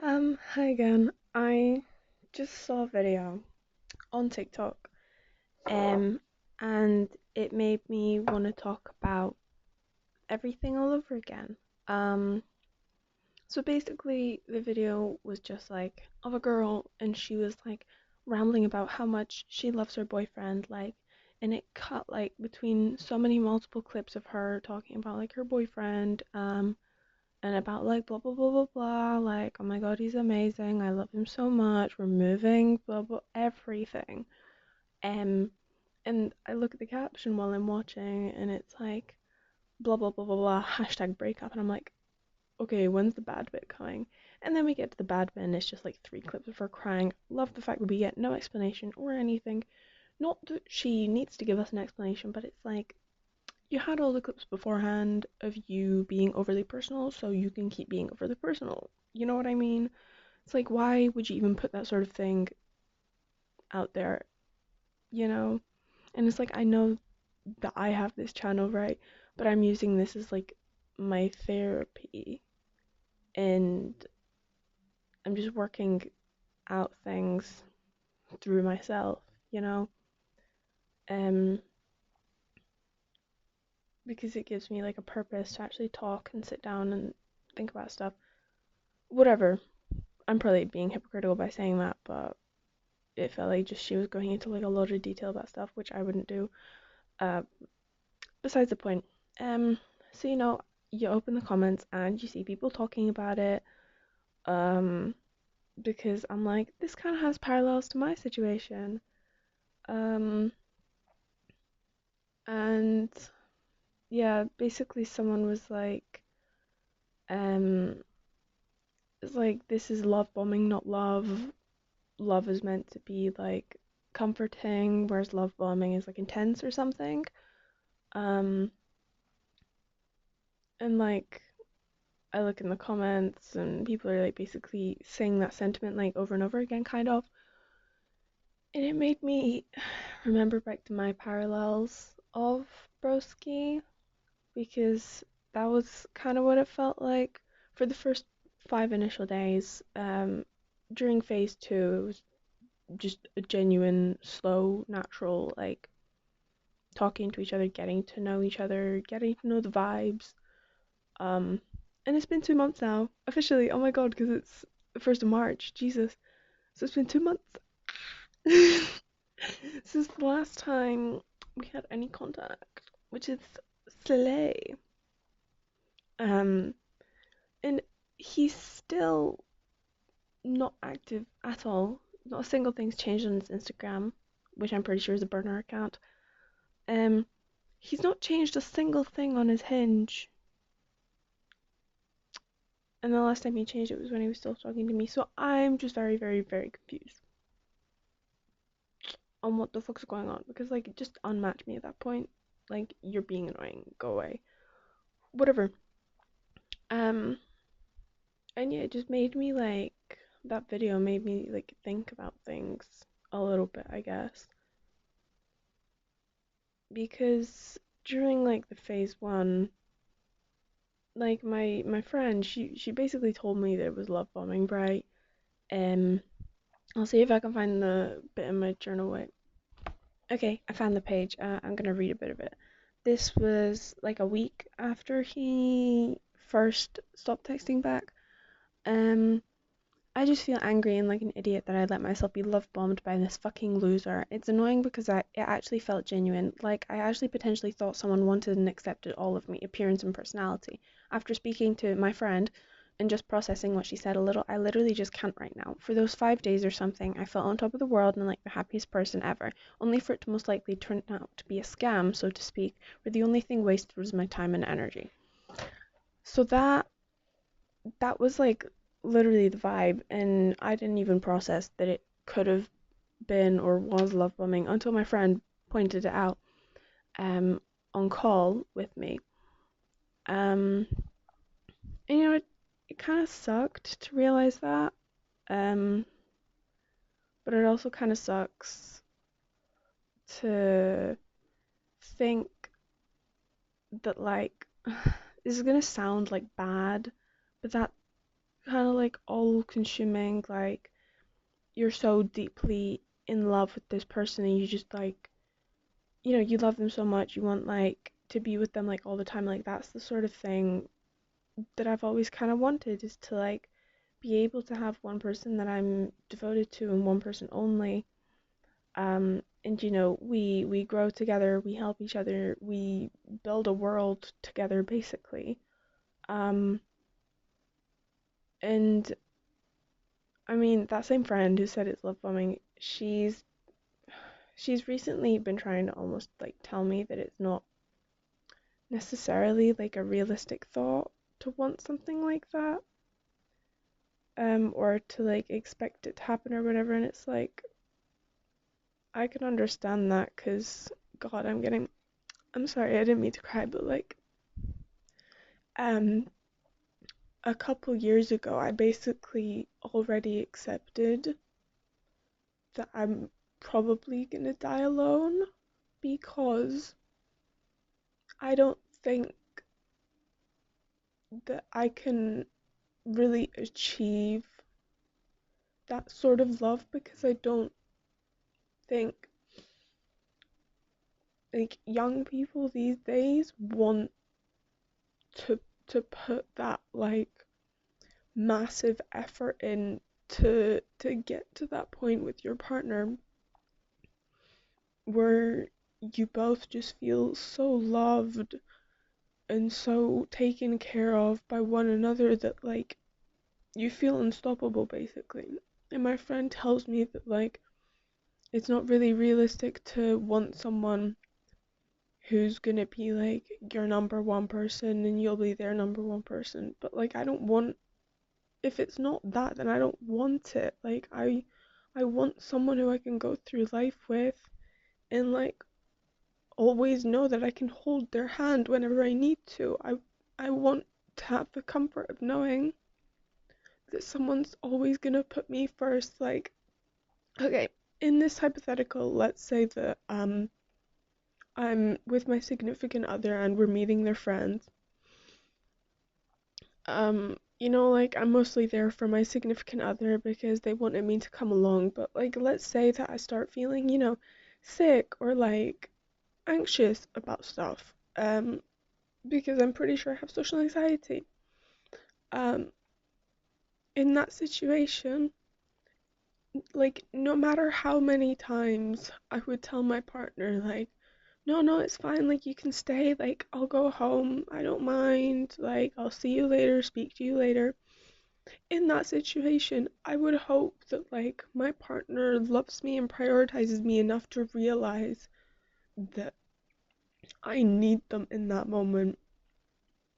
Hi again. I just saw a video on TikTok, um, and it made me want to talk about everything all over again. Um, so basically, the video was just like of a girl, and she was like rambling about how much she loves her boyfriend, and it cut like between so many multiple clips of her talking about like her boyfriend, and about like blah blah blah blah blah, like oh my god, he's amazing, I love him so much, we're moving, blah blah, everything. um and I look at the caption while I'm watching, and it's like blah blah blah blah blah hashtag breakup, and I'm like, okay, when's the bad bit coming? And then we get to the bad bit, and it's just like 3 clips of her crying. Love the fact that we get no explanation or anything. Not that she needs to give us an explanation, but it's like you had all the clips beforehand of you being overly personal, so you can keep being overly personal. You know what I mean? It's like, why would you even put that sort of thing out there, you know? And it's like, I know that I have this channel, right? But I'm using this as like my therapy, and I'm just working out things through myself, you know? Um, because it gives me like a purpose to actually talk and sit down and think about stuff. Whatever. I'm probably being hypocritical by saying that, but it felt like just she was going into like a lot of detail about stuff, which I wouldn't do. Uh, Besides the point. Um, so you open the comments and you see people talking about it. Um, because I'm like, this kind of has parallels to my situation. Um, and yeah, basically someone was like, um, it's like this is love bombing, not love. Love is meant to be like comforting, whereas love bombing is like intense or something. Um, and like I look in the comments and people are like basically saying that sentiment like over and over again, kind of. And it made me remember back to my parallels of broski, because that was kind of what it felt like for the first 5 initial days. During phase 2, it was just a genuine, slow, natural, like talking to each other, getting to know each other, getting to know the vibes. Um, and it's been 2 months now, officially. Oh my god, because it's the 1st of March. Jesus. So it's been 2 months since the last time we had any contact, which is slay. Um, and he's still not active at all. Not a single thing's changed on his Instagram, which I'm pretty sure is a burner account. Um, he's not changed a single thing on his Hinge. And the last time he changed it was when he was still talking to me. So I'm just very, very, very confused on what the fuck's going on. Because, like, just unmatch me at that point. Like, you're being annoying. Go away. Whatever. Um, and yeah, it just made me, like, that video made me, like, think about things a little bit, I guess. Because during, like, the phase 1, like, my friend, she basically told me that it was love bombing, right? Um, I'll see if I can find the bit in my journal. Wait. Okay, I found the page. I'm gonna read a bit of it. This was like a week after he first stopped texting back. Um, I just feel angry and like an idiot that I let myself be love bombed by this fucking loser. It's annoying because it actually felt genuine. Like I actually potentially thought someone wanted and accepted all of me, appearance and personality. After speaking to my friend and just processing what she said a little, I literally just can't right now. For those 5 days or something, I felt on top of the world and like the happiest person ever, only for it to most likely turn out to be a scam, so to speak, where the only thing wasted was my time and energy. So that was like literally the vibe, and I didn't even process that it could have been or was love bombing until my friend pointed it out um on call with me. Um and it kind of sucked to realize that. Um but it also kind of sucks to think that like this is gonna sound like bad, but that kind of like all consuming, like you're so deeply in love with this person and you just like, you love them so much, you want like to be with them like all the time. Like that's the sort of thing that I've always kind of wanted, is to like be able to have one person that I'm devoted to and one person only. And we grow together, we help each other, we build a world together basically. Um, and I mean that same friend who said it's love bombing, she's recently been trying to almost like tell me that it's not necessarily like a realistic thought to want something like that, or to like expect it to happen or whatever. And it's like, I can understand that, because God, I'm sorry, I didn't mean to cry, but like, um, a couple years ago, I basically already accepted that I'm probably gonna die alone, because I don't think that I can really achieve that sort of love, because I don't think like young people these days want to put that like massive effort in to get to that point with your partner where you both just feel so loved and so taken care of by one another that like you feel unstoppable basically. And my friend tells me that like it's not really realistic to want someone who's gonna be like your number one person and you'll be their number one person. But like I don't want, if it's not that, then I don't want it. Like I want someone who I can go through life with and like always know that I can hold their hand whenever I need to. I want to have the comfort of knowing that someone's always gonna put me first. Like, okay, in this hypothetical, let's say that I'm with my significant other and we're meeting their friends. Like I'm mostly there for my significant other because they wanted me to come along, but like let's say that I start feeling, sick or like anxious about stuff. Because I'm pretty sure I have social anxiety. Um, in that situation, like no matter how many times I would tell my partner like, no, no, it's fine, like you can stay, like I'll go home, I don't mind, like I'll see you later, speak to you later. In that situation, I would hope that like my partner loves me and prioritizes me enough to realize that I need them in that moment.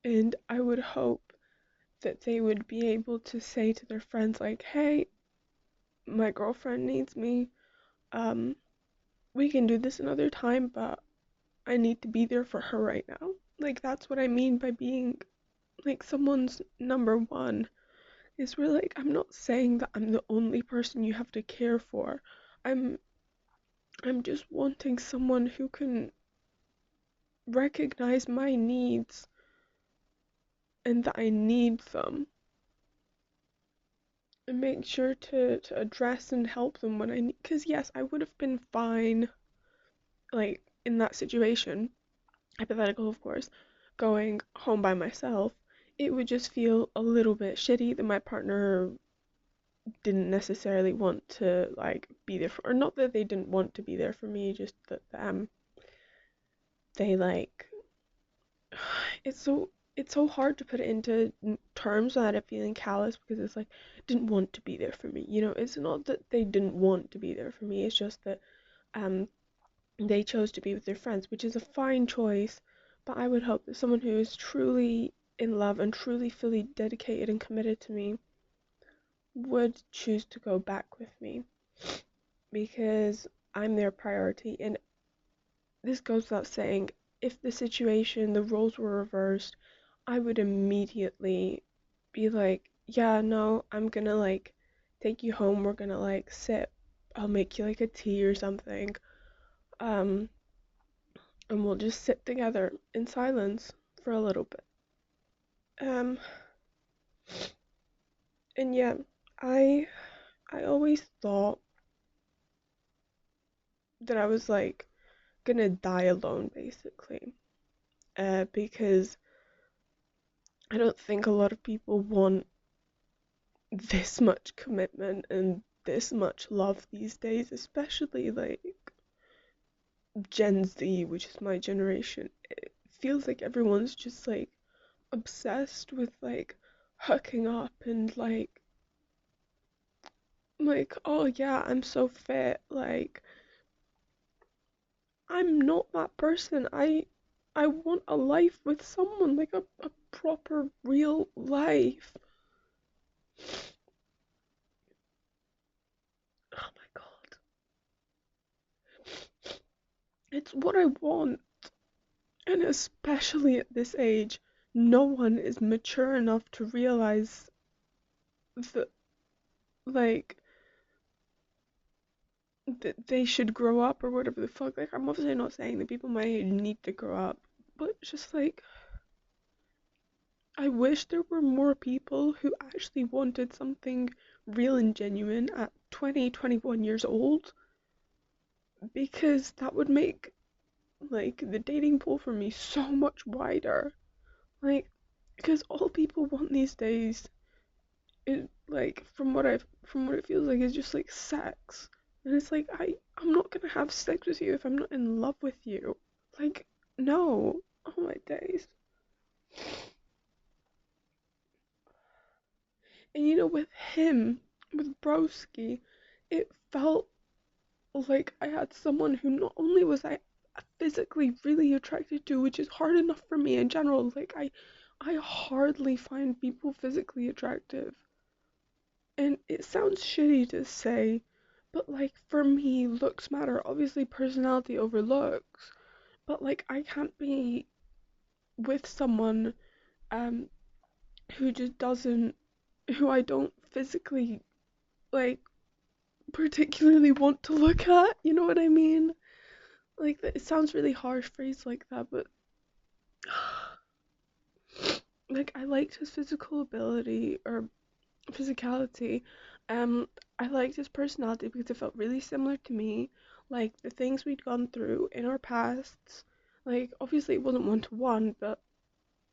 And I would hope that they would be able to say to their friends like, "Hey, my girlfriend needs me. Um, we can do this another time, but I need to be there for her right now." Like that's what I mean by being like someone's number one. Is where like I'm not saying that I'm the only person you have to care for. I'm I'm just wanting someone who can recognize my needs and that I need them, and make sure to address and help them when I need. Because yes, I would have been fine, like in that situation, hypothetical of course, going home by myself. It would just feel a little bit shitty that my partner didn't necessarily want to like be there for, or not that they didn't want to be there for me, just that they like it's so hard to put it into terms without it feeling callous, because it's like didn't want to be there for me. It's not that they didn't want to be there for me. It's just that um they chose to be with their friends, which is a fine choice. But I would hope that someone who is truly in love and truly fully dedicated and committed to me would choose to go back with me, because I'm their priority. And this goes without saying, if the situation, the roles were reversed, I would immediately be like, yeah, no, I'm gonna like take you home, we're gonna like sit, I'll make you like a tea or something, um, and we'll just sit together in silence for a little bit. Um, And yeah, I I always thought that I was like gonna die alone basically. Because I don't think a lot of people want this much commitment and this much love these days, especially like Gen Z, which is my generation. It feels like everyone's just like obsessed with like hooking up and like oh yeah, I'm so fit. Like I'm not that person. I want a life with someone, like a proper real life. Oh my god. It's what I want. And especially at this age, no one is mature enough to realize that like that they should grow up or whatever the fuck. Like I'm obviously not saying that people my age need to grow up, but just like I wish there were more people who actually wanted something real and genuine at 20, 21 years old, because that would make like the dating pool for me so much wider. Like, because all people want these days is like from what it feels like is just like sex. And it's like I'm not gonna have sex with you if I'm not in love with you. Like, no. Oh my days. And with him, with Broski, it felt like I had someone who not only was I physically really attracted to, which is hard enough for me in general. Like I hardly find people physically attractive. And it sounds shitty to say, but like for me, looks matter. Obviously personality over looks. But like I can't be with someone um who just doesn't who I don't physically like particularly want to look at, you know what I mean? Like it sounds really harsh phrase like that, but like I liked his physical ability or physicality. Um, I liked his personality because it felt really similar to me. Like the things we'd gone through in our pasts. Like obviously it wasn't one to one, but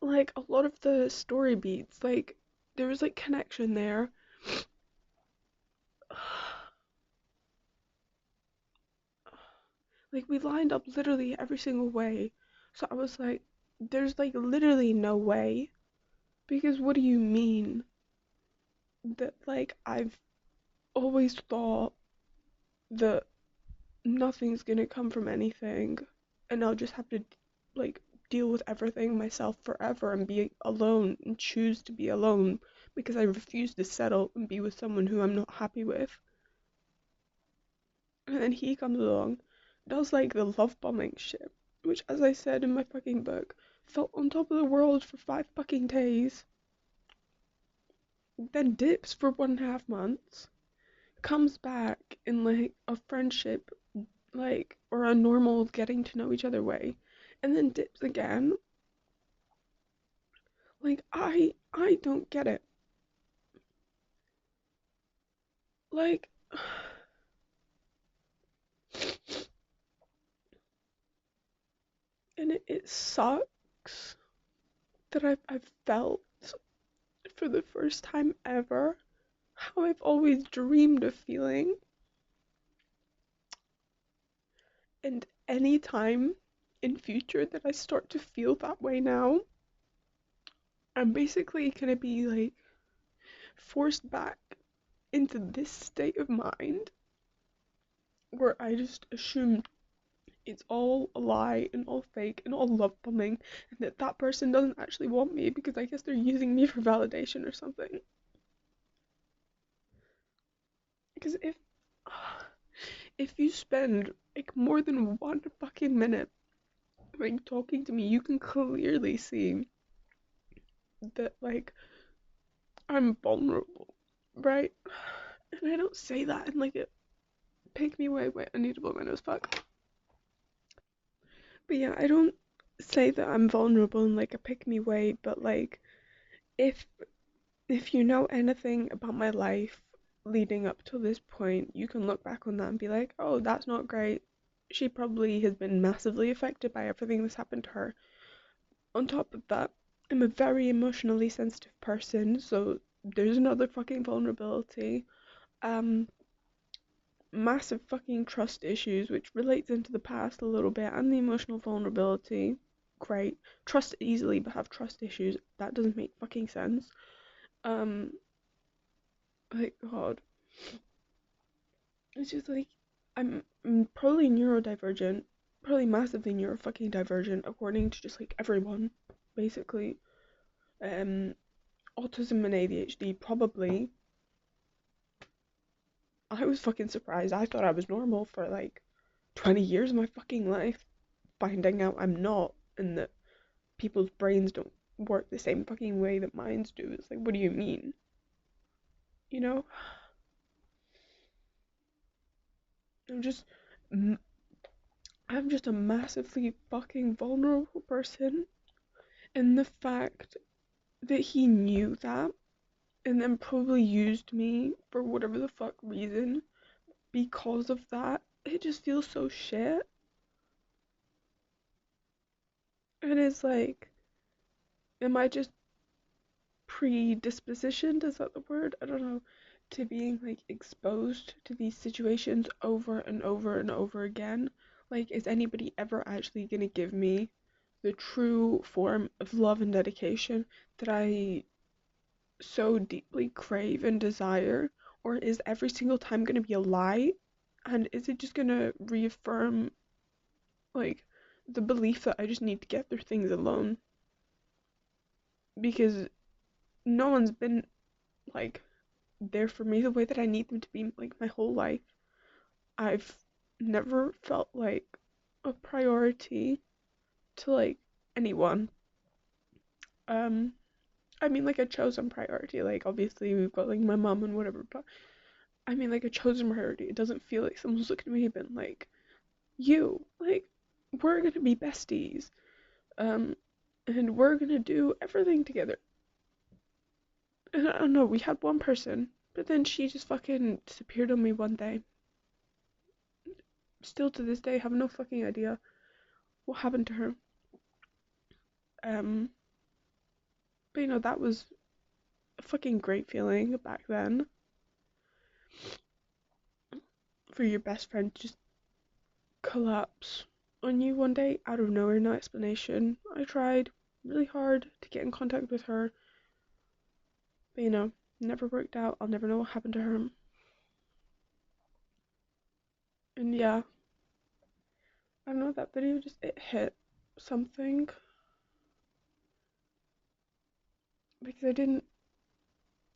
like a lot of the story beats, like there was like connection there. Like we lined up literally every single way. So I was like, there's like literally no way. Because what do you mean that like I've always thought that nothing's gonna come from anything and I'll just have to like deal with everything myself forever and be alone and choose to be alone because I refuse to settle and be with someone who I'm not happy with. And then he comes along, does like the love bombing shit, which as I said in my fucking book, felt on top of the world for 5 fucking days, then dips for 1.5 months, comes back in like a friendship, like, or a normal getting to know each other way, and then dips again. Like I don't get it. Like and it sucks that I've felt for the first time ever how I've always dreamed of feeling. And any time in future that I start to feel that way now, I'm basically gonna be like forced back into this state of mind where I just assume it's all a lie and all fake and all love bombing and that that person doesn't actually want me because I guess they're using me for validation or something. Because if you spend like more than 1 fucking minute like talking to me, you can clearly see that like I'm vulnerable, right? And I don't say that in like a pick me way. Wait, I need to blow my nose. Fuck. But yeah, I don't say that I'm vulnerable in like a pick me way. But like if if you know anything about my life leading up to this point, you can look back on that and be like, oh, that's not great. She probably has been massively affected by everything that's happened to her. On top of that, I'm a very emotionally sensitive person, so there's another fucking vulnerability. Um, Massive fucking trust issues, which relates into the past a little bit, and the emotional vulnerability. Great. Trust easily, but have trust issues. That doesn't make fucking sense. Um, like, God. It's just like, I'm probably neurodivergent, probably massively neuro fucking divergent, according to just like everyone, basically. Um, Autism and ADHD, probably. I was fucking surprised. I thought I was normal for like 20 years of my fucking life, finding out I'm not, and that people's brains don't work the same fucking way that mine do. It's like, what do you mean? You know? I'm just, I'm just a massively fucking vulnerable person, and the fact that he knew that and then probably used me for whatever the fuck reason because of that, it just feels so shit. And it's like, am I just predispositioned, is that the word? I don't know, to being like exposed to these situations over and over and over again? Like, is anybody ever actually gonna give me the true form of love and dedication that I so deeply crave and desire? Or is every single time gonna be a lie? And is it just gonna reaffirm like the belief that I just need to get through things alone? Because no one's been like there for me the way that I need them to be like my whole life. I've never felt like a priority to like anyone. Um, I mean like a chosen priority. Like obviously we've got like my mom and whatever, but I mean like a chosen priority. It doesn't feel like someone's looking at me and been like, you, like, we're gonna be besties. Um, and we're gonna do everything together. And I don't know, we had one person, but then she just fucking disappeared on me one day. Still to this day have no fucking idea what happened to her. Um, but you know, that was a fucking great feeling back then for your best friend to just collapse on you one day out of nowhere, no explanation. I tried really hard to get in contact with her, but you know, never worked out. I'll never know what happened to her. And yeah, I don't know, that video just, it hit something because I didn't,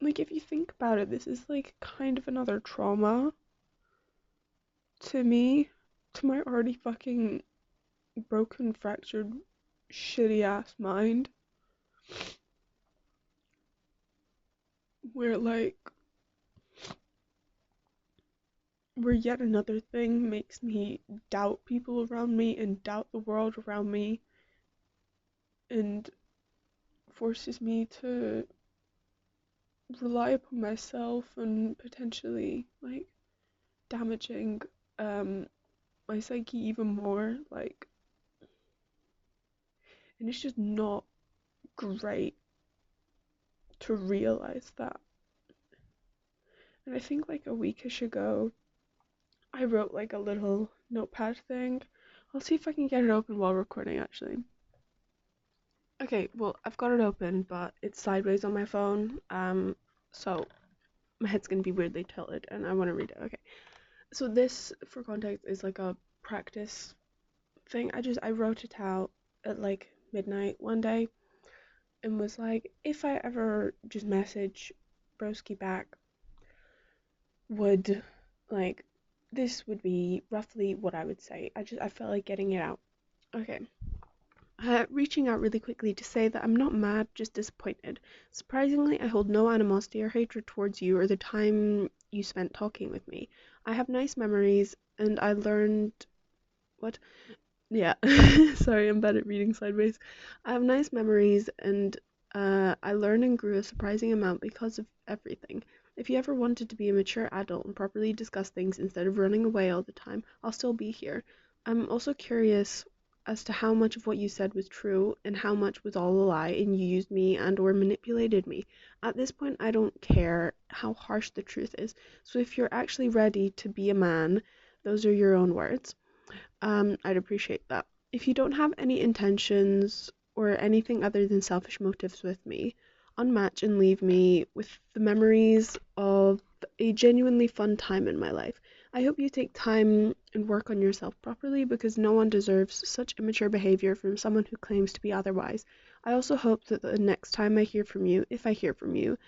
like, if you think about it, this is like kind of another trauma to me, to my already fucking broken, fractured, shitty ass mind, where like, where yet another thing makes me doubt people around me and doubt the world around me and forces me to rely upon myself and potentially like damaging my psyche even more, like, and it's just not great to realize that. And I think like a weekish ago I wrote like a little notepad thing. I'll see if I can get it open while recording actually. Okay, well, I've got it open, but it's sideways on my phone, so my head's gonna be weirdly tilted, and I want to read it. Okay, so this, for context, is like a practice thing. I wrote it out at like midnight one day, and was like, if I ever just message Broski back, would like this would be roughly what I would say. I felt like getting it out. Okay. Reaching out really quickly to say that I'm not mad, just disappointed. Surprisingly, I hold no animosity or hatred towards you or the time you spent talking with me. I have nice memories, and I learned. What? Yeah. Sorry, I'm bad at reading sideways. I have nice memories, and I learned and grew a surprising amount because of everything. If you ever wanted to be a mature adult and properly discuss things instead of running away all the time, I'll still be here. I'm also curious as to how much of what you said was true and how much was all a lie and you used me and or manipulated me. At this point, I don't care how harsh the truth is. So if you're actually ready to be a man, those are your own words. I'd appreciate that. If you don't have any intentions or anything other than selfish motives with me, unmatch and leave me with the memories of a genuinely fun time in my life. I hope you take time and work on yourself properly because no one deserves such immature behavior from someone who claims to be otherwise. I also hope that the next time I hear from you, if I hear from you,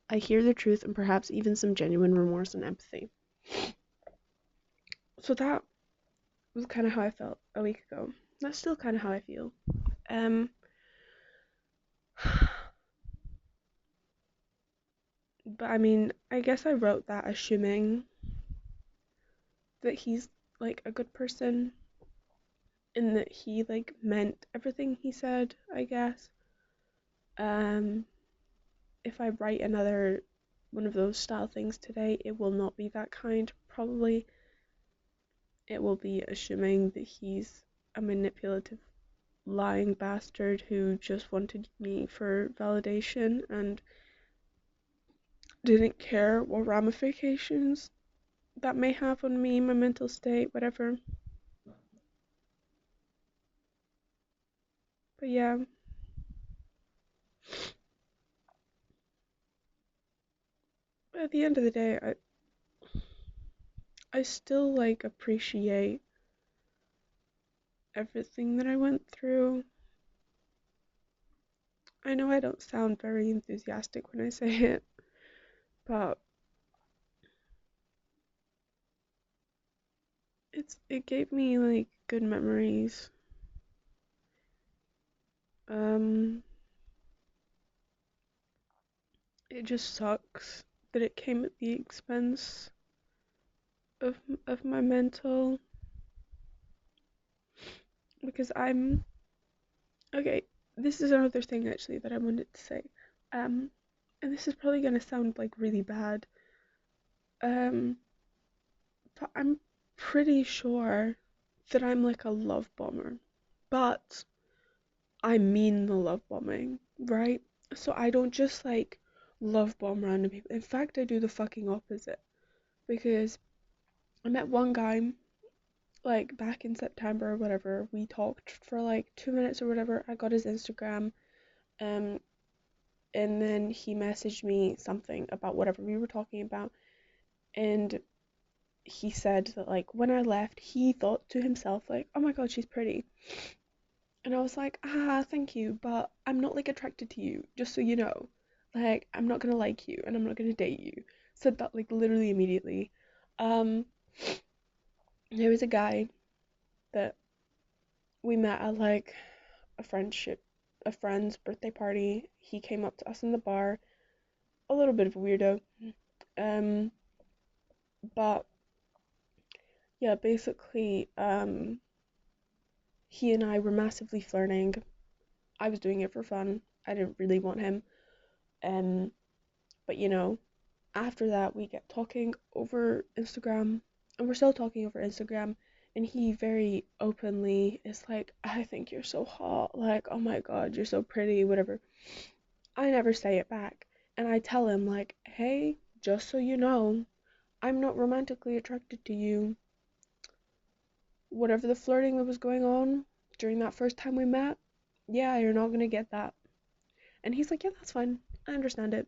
I hear the truth and perhaps even some genuine remorse and empathy. So that was kind of how I felt a week ago. That's still kind of how I feel. Um, but I mean, I guess I wrote that assuming that he's like a good person and that he like meant everything he said, I guess. Um, if I write another one of those style things today, it will not be that kind, probably. It will be assuming that he's a manipulative, lying bastard who just wanted me for validation and didn't care what ramifications that may have on me, my mental state, whatever. But yeah, at the end of the day, I still like appreciate everything that I went through. I know I don't sound very enthusiastic when I say it, but it gave me like good memories. Um, it just sucks that it came at the expense of my mental, because I'm okay. This is another thing actually that I wanted to say. Um, and this is probably gonna sound like really bad. Um, but I'm pretty sure that I'm like a love bomber. But I mean the love bombing, right? So I don't just like love bomb random people. In fact, I do the fucking opposite. Because I met one guy like back in September or whatever. We talked for like 2 minutes or whatever. I got his Instagram, um, and then he messaged me something about whatever we were talking about, and he said that like when I left, he thought to himself like, "Oh my God, she's pretty." And I was like, thank you, but I'm not like attracted to you, just so you know. Like, I'm not gonna like you and I'm not gonna date you. Said that like literally immediately. Um, there was a guy that we met at like a a friend's birthday party. He came up to us in the bar, a little bit of a weirdo. Um, but yeah, basically, he and I were massively flirting. I was doing it for fun. I didn't really want him. Um, but after that we get talking over Instagram, and we're still talking over Instagram, and he very openly is like, I think you're so hot, like, oh my God, you're so pretty, whatever. I never say it back, and I tell him like, hey, just so you know, I'm not romantically attracted to you. Whatever the flirting that was going on during that first time we met, yeah, you're not gonna get that. And he's like, yeah, that's fine, I understand it.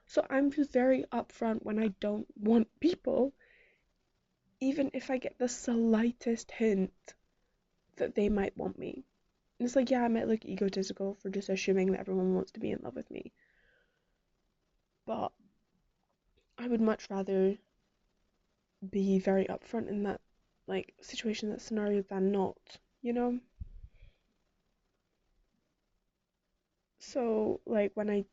So I'm just very upfront when I don't want people, even if I get the slightest hint that they might want me. And it's like, yeah, I might look egotistical for just assuming that everyone wants to be in love with me. But I would much rather be very upfront in that like situation, that scenario than not, you know? So like when I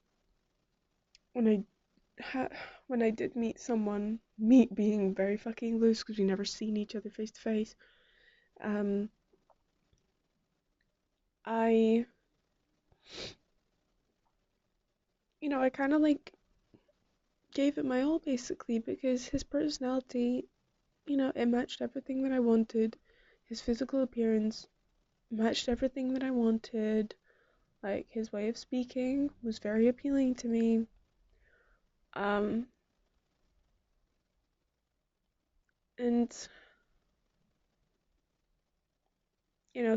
ha- when I did meet someone, meet being very fucking loose because we never seen each other face to face, um, I I kind of like gave it my all basically because his personality, it matched everything that I wanted. His physical appearance matched everything that I wanted. Like his way of speaking was very appealing to me. Um, and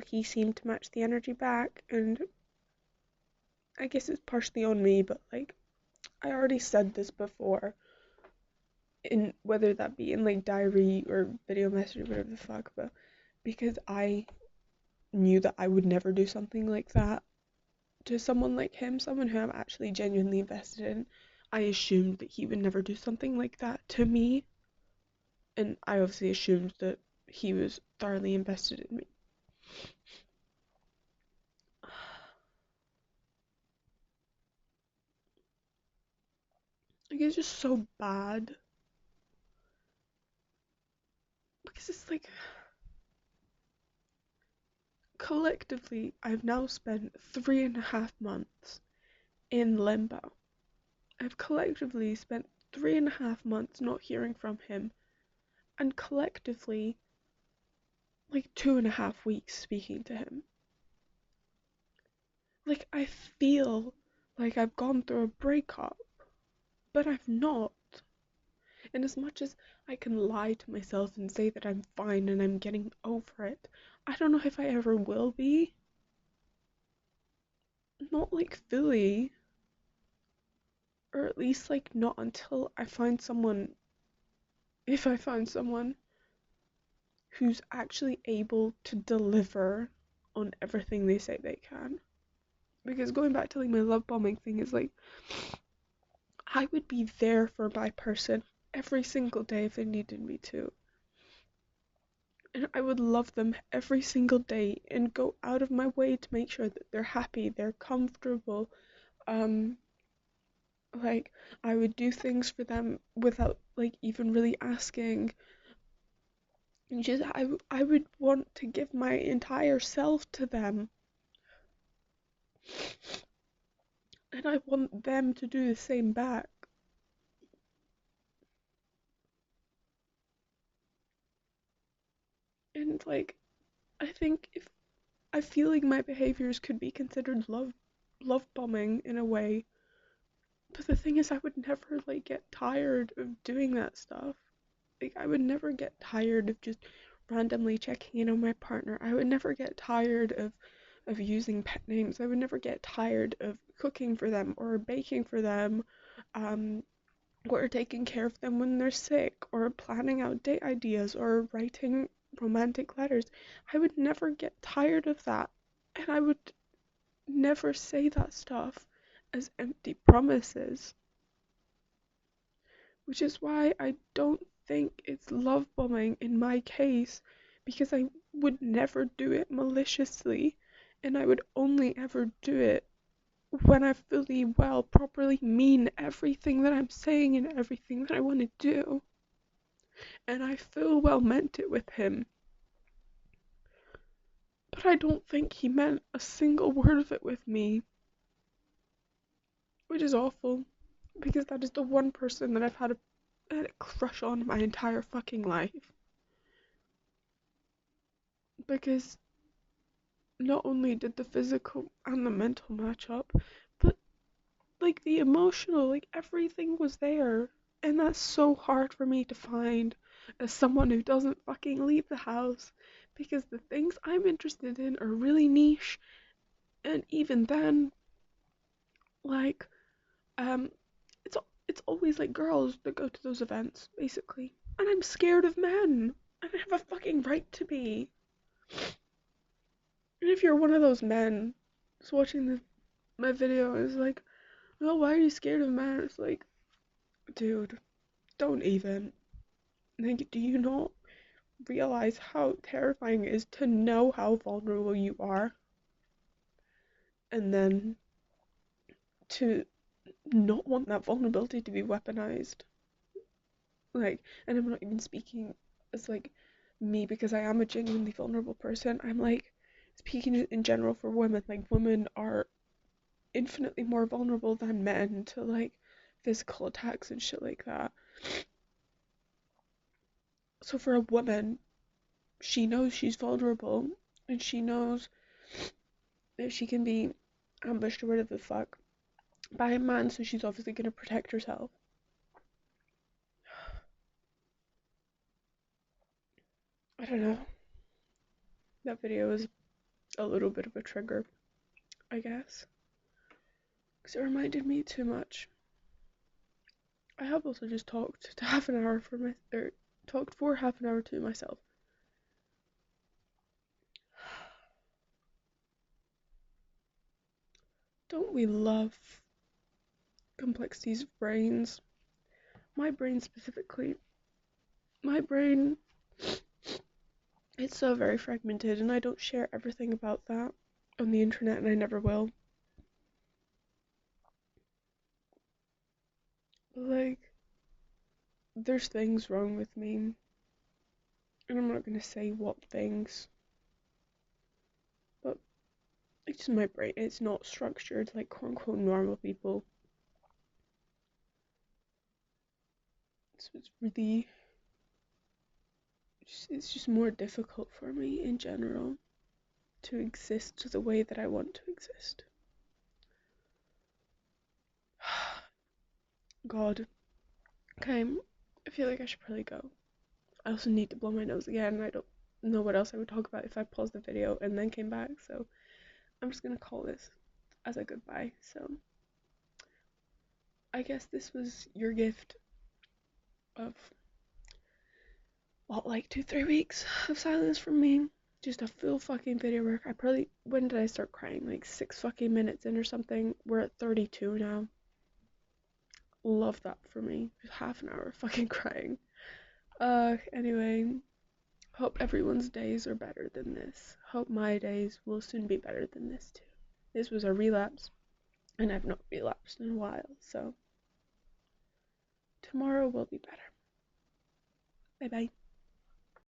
he seemed to match the energy back, and I guess it's partially on me, but like I already said this before, in whether that be in like diary or video message or whatever the fuck, but because I knew that I would never do something like that to someone like him, someone who I'm actually genuinely invested in, I assumed that he would never do something like that to me, and I obviously assumed that he was thoroughly invested in me. Like it's just so bad because it's like collectively I've now spent 3.5 months in limbo. I've collectively spent 3.5 months not hearing from him, and collectively like 2.5 weeks speaking to him. Like I feel like I've gone through a breakup, but I've not. And as much as I can lie to myself and say that I'm fine and I'm getting over it, I don't know if I ever will be. Not like fully, or at least like not until I find someone, if I find someone who's actually able to deliver on everything they say they can. Because going back to like my love bombing thing is like, I would be there for my person every single day if they needed me to. And I would love them every single day and go out of my way to make sure that they're happy, they're comfortable. Um, like I would do things for them without like even really asking. And just I would want to give my entire self to them. And I want them to do the same back. And like I think if I feel like my behaviors could be considered love bombing in a way. But the thing is I would never like get tired of doing that stuff. Like I would never get tired of just randomly checking in on my partner. I would never get tired of using pet names. I would never get tired of cooking for them or baking for them, um, or taking care of them when they're sick, or planning out date ideas, or writing romantic letters. I would never get tired of that. And I would never say that stuff as empty promises. Which is why I don't think it's love bombing in my case, because I would never do it maliciously, and I would only ever do it when I fully well properly mean everything that I'm saying and everything that I want to do. And I full well meant it with him. But I don't think he meant a single word of it with me, which is awful, because that is the one person that I've had a crush on my entire fucking life. Because not only did the physical and the mental match up, but like the emotional, like everything was there. And that's so hard for me to find as someone who doesn't fucking leave the house, because the things I'm interested in are really niche, and even then, like, um, it's it's always like girls that go to those events, basically. And I'm scared of men, and I have a fucking right to be. And if you're one of those men that's watching my video and is like, well, why are you scared of men? It's like, dude, don't even. Like, do you not realize how terrifying it is to know how vulnerable you are? And then to not want that vulnerability to be weaponized. Like, and I'm not even speaking as like me, because I am a genuinely vulnerable person. I'm like speaking in general for women. Like, women are infinitely more vulnerable than men to like physical attacks and shit like that. So for a woman, she knows she's vulnerable and she knows that she can be ambushed or whatever the fuck by a man, so she's obviously gonna protect herself. I don't know. That video was a little bit of a trigger, I guess, because it reminded me too much. I have also just talked to half an hour for talked for half an hour to myself. Don't we love complexities of brains? My brain specifically. My brain, it's so very fragmented, and I don't share everything about that on the internet, and I never will. Like, there's things wrong with me, and I'm not gonna say what things, but it's just my brain. It's not structured like quote unquote normal people. So it's really, it's just more difficult for me in general to exist the way that I want to exist. God. Okay, I feel like I should probably go. I also need to blow my nose again. I don't know what else I would talk about if I paused the video and then came back, so I'm just gonna call this as a goodbye. So I guess this was your gift of what, like 2-3 weeks of silence from me. Just a full fucking video work. I probably, when did I start crying? Like 6 fucking minutes in or something. We're at 32 now. Love that for me. Just half an hour of fucking crying. Anyway, hope everyone's days are better than this. Hope my days will soon be better than this too. This was a relapse, and I've not relapsed in a while, so tomorrow will be better. Bye bye.